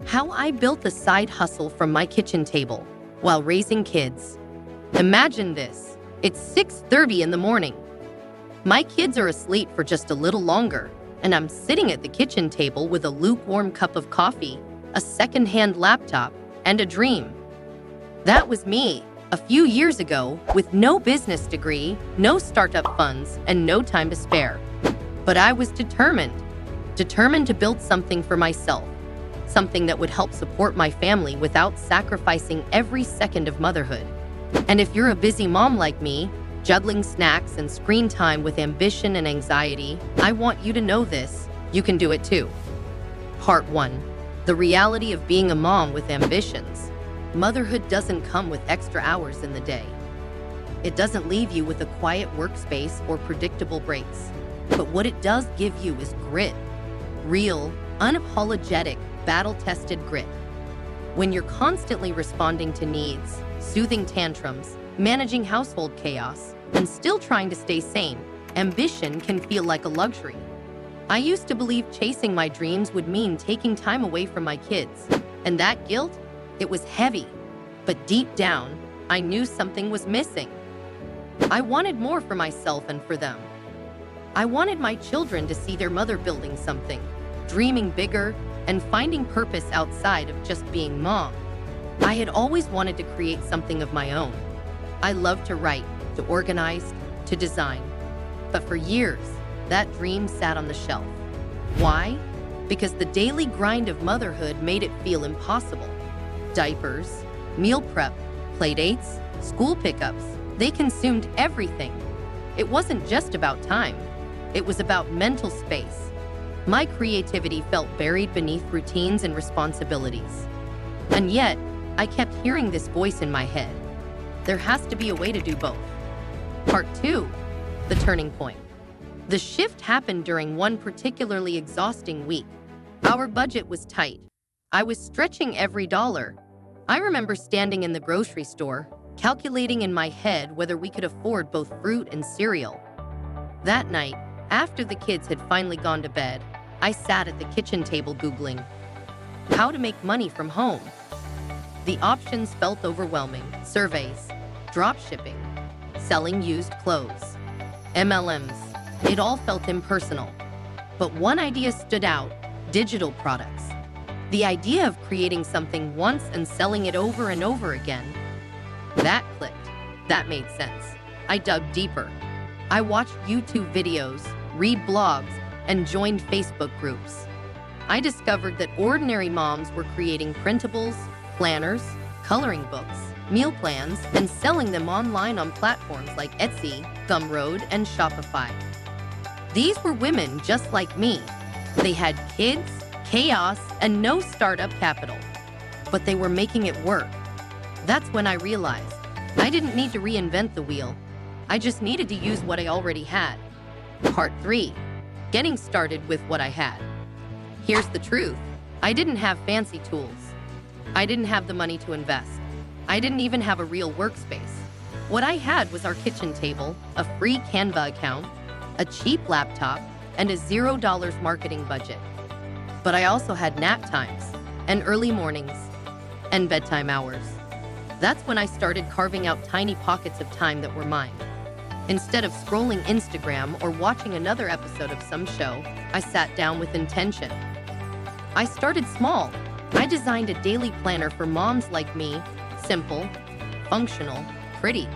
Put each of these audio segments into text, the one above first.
How I built a side hustle from my kitchen table while raising kids. Imagine this. It's 6:30 in the morning. My kids are asleep for just a little longer, and I'm sitting at the kitchen table with a lukewarm cup of coffee, a second-hand laptop, and a dream. That was me, a few years ago, with no business degree, no startup funds, and no time to spare. But I was determined to build something for myself, something that would help support my family without sacrificing every second of motherhood. And if you're a busy mom like me, juggling snacks and screen time with ambition and anxiety, I want you to know this. You can do it too. Part 1. The reality of being a mom with ambitions. Motherhood doesn't come with extra hours in the day. It doesn't leave you with a quiet workspace or predictable breaks. But what it does give you is grit. Real, unapologetic, battle-tested grit. When you're constantly responding to needs, soothing tantrums, managing household chaos, and still trying to stay sane, ambition can feel like a luxury. I used to believe chasing my dreams would mean taking time away from my kids, and that guilt, it was heavy. But deep down, I knew something was missing. I wanted more for myself and for them. I wanted my children to see their mother building something, dreaming bigger, and finding purpose outside of just being mom. I had always wanted to create something of my own. I loved to write, to organize, to design. But for years, that dream sat on the shelf. Why? Because the daily grind of motherhood made it feel impossible. Diapers, meal prep, playdates, school pickups, they consumed everything. It wasn't just about time. It was about mental space. My creativity felt buried beneath routines and responsibilities. And yet, I kept hearing this voice in my head. There has to be a way to do both. Part 2. The turning point. The shift happened during one particularly exhausting week. Our budget was tight. I was stretching every dollar. I remember standing in the grocery store, calculating in my head whether we could afford both fruit and cereal. That night, after the kids had finally gone to bed, I sat at the kitchen table Googling how to make money from home. The options felt overwhelming. Surveys, drop shipping, selling used clothes, MLMs. It all felt impersonal. But one idea stood out: digital products. The idea of creating something once and selling it over and over again. That clicked. That made sense. I dug deeper. I watched YouTube videos, read blogs, and joined Facebook groups. I discovered that ordinary moms were creating printables, planners, coloring books, meal plans, and selling them online on platforms like Etsy, Gumroad, and Shopify. These were women just like me. They had kids, chaos, and no startup capital. But they were making it work. That's when I realized I didn't need to reinvent the wheel. I just needed to use what I already had. Part 3. Getting started with what I had. Here's the truth. I didn't have fancy tools. I didn't have the money to invest. I didn't even have a real workspace. What I had was our kitchen table, a free Canva account, a cheap laptop, and a $0 marketing budget. But I also had nap times, and early mornings, and bedtime hours. That's when I started carving out tiny pockets of time that were mine. Instead of scrolling Instagram or watching another episode of some show, I sat down with intention. I started small. I designed a daily planner for moms like me, simple, functional, pretty.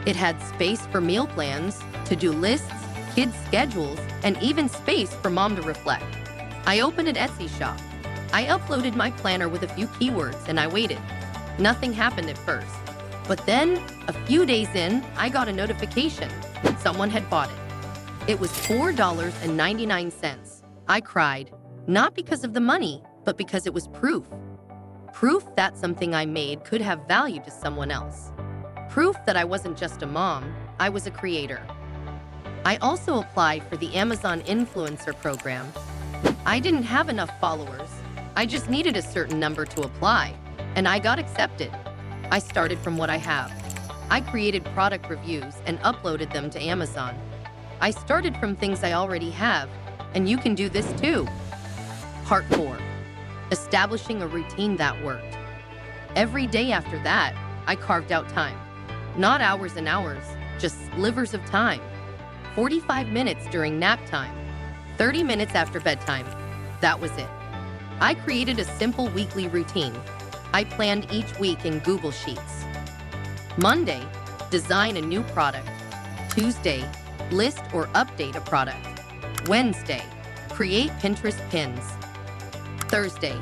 It had space for meal plans, to-do lists, kids' schedules, and even space for mom to reflect. I opened an Etsy shop. I uploaded my planner with a few keywords and I waited. Nothing happened at first. But then, a few days in, I got a notification. Someone had bought it. It was $4.99. I cried, not because of the money, but because it was proof. Proof that something I made could have value to someone else. Proof that I wasn't just a mom, I was a creator. I also applied for the Amazon Influencer Program. I didn't have enough followers. I just needed a certain number to apply, and I got accepted. I started from what I have. I created product reviews and uploaded them to Amazon. I started from things I already have, and you can do this too. Part 4. establishing a routine that worked. Every day after that, I carved out time. Not hours and hours, just slivers of time. 45 minutes during nap time, 30 minutes after bedtime. That was it. I created a simple weekly routine. I planned each week in Google Sheets. Monday, design a new product. Tuesday, list or update a product. Wednesday, create Pinterest pins. Thursday,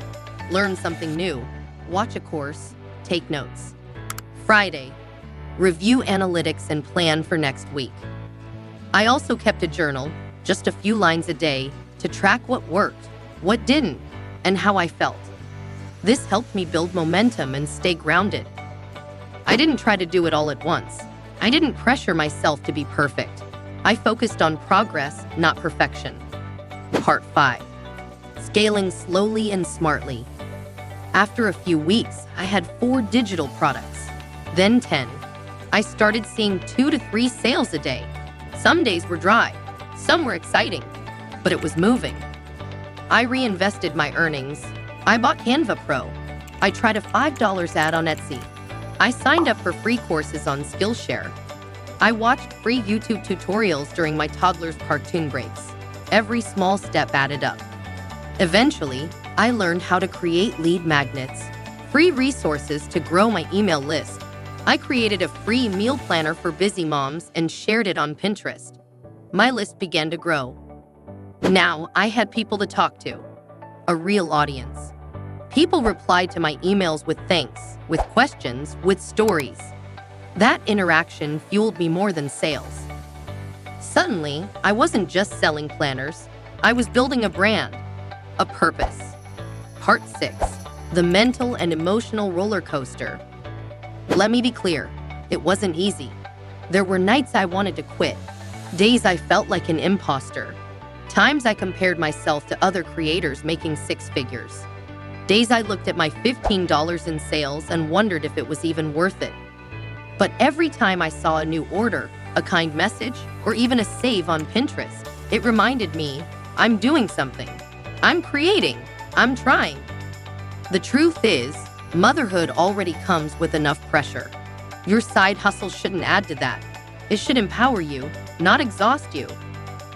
learn something new. Watch a course, take notes. Friday, review analytics and plan for next week. I also kept a journal, just a few lines a day, to track what worked, what didn't, and how I felt. This helped me build momentum and stay grounded. I didn't try to do it all at once. I didn't pressure myself to be perfect. I focused on progress, not perfection. Part 5. Scaling slowly and smartly. After a few weeks, I had 4 digital products, then 10. I started seeing 2 to 3 sales a day. Some days were dry, some were exciting, but it was moving. I reinvested my earnings. I bought Canva Pro. I tried a $5 ad on Etsy. I signed up for free courses on Skillshare. I watched free YouTube tutorials during my toddler's cartoon breaks. Every small step added up. Eventually, I learned how to create lead magnets, free resources to grow my email list. I created a free meal planner for busy moms and shared it on Pinterest. My list began to grow. Now, I had people to talk to, a real audience. People replied to my emails with thanks, with questions, with stories. That interaction fueled me more than sales. Suddenly, I wasn't just selling planners. I was building a brand, a purpose. Part 6. The mental and emotional roller coaster. Let me be clear, it wasn't easy. There were nights I wanted to quit, days I felt like an imposter, times I compared myself to other creators making 6 figures, days I looked at my $15 in sales and wondered if it was even worth it. But every time I saw a new order, a kind message, or even a save on Pinterest, it reminded me, I'm doing something. I'm creating. I'm trying. The truth is, motherhood already comes with enough pressure. Your side hustle shouldn't add to that. It should empower you, not exhaust you.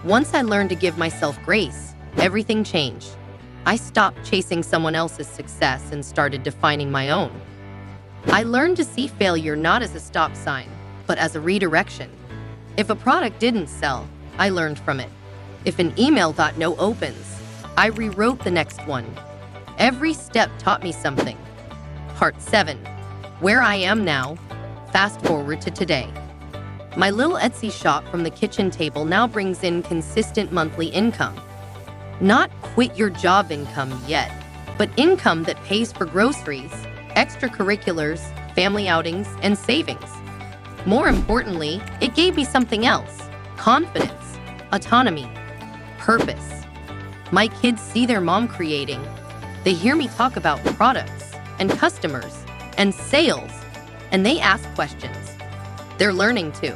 Once I learned to give myself grace, everything changed. I stopped chasing someone else's success and started defining my own. I learned to see failure not as a stop sign, but as a redirection. If a product didn't sell, I learned from it. If an email got no opens, I rewrote the next one. Every step taught me something. Part 7. Where I am now. Fast forward to today. My little Etsy shop from the kitchen table now brings in consistent monthly income. Not quit your job income yet, but income that pays for groceries, extracurriculars, family outings, and savings. More importantly, it gave me something else: confidence, autonomy, purpose. My kids see their mom creating. They hear me talk about products and customers and sales, and they ask questions. They're learning too.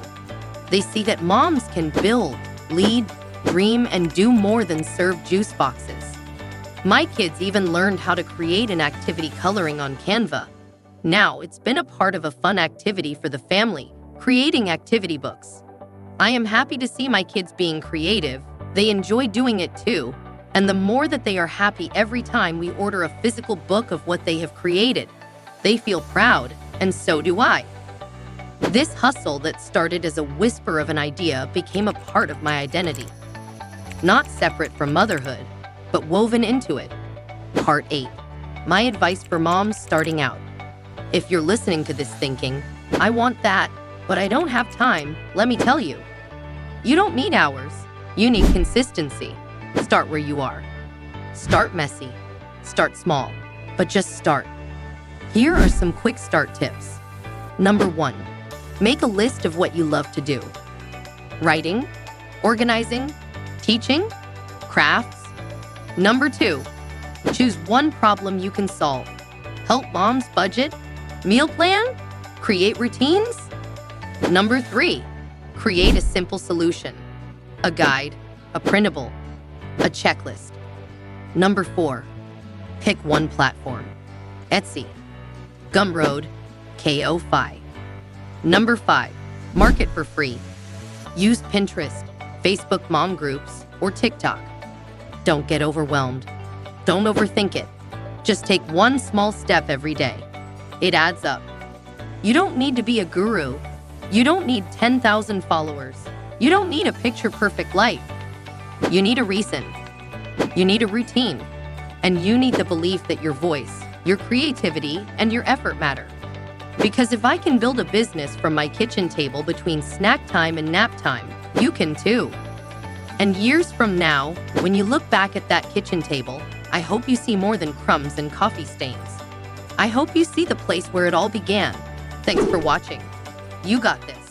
They see that moms can build, lead, dream, and do more than serve juice boxes. My kids even learned how to create an activity coloring on Canva. Now it's been a part of a fun activity for the family, creating activity books. I am happy to see my kids being creative. They enjoy doing it too. And the more that they are happy every time we order a physical book of what they have created, they feel proud, and so do I. This hustle that started as a whisper of an idea became a part of my identity. Not separate from motherhood, but woven into it. Part 8. My advice for moms starting out. If you're listening to this thinking, I want that, but I don't have time, let me tell you. You don't need hours. You need consistency. Start where you are. Start messy. Start small. But just start. Here are some quick start tips. Number 1. Make a list of what you love to do. Writing, organizing, teaching, crafts. Number 2. Choose one problem you can solve. Help moms budget, meal plan, create routines. Number 3. Create a simple solution. A guide, a printable, a checklist. Number 4. Pick one platform. Etsy, Gumroad, Ko-Fi. Number 5. Market for free. Use Pinterest, Facebook mom groups, or TikTok. Don't get overwhelmed. Don't overthink it. Just take one small step every day. It adds up. You don't need to be a guru. You don't need 10,000 followers. You don't need a picture-perfect life. You need a reason. You need a routine. And you need the belief that your voice, your creativity, and your effort matter. Because if I can build a business from my kitchen table between snack time and nap time, you can too. And years from now, when you look back at that kitchen table, I hope you see more than crumbs and coffee stains. I hope you see the place where it all began. Thanks for watching. You got this.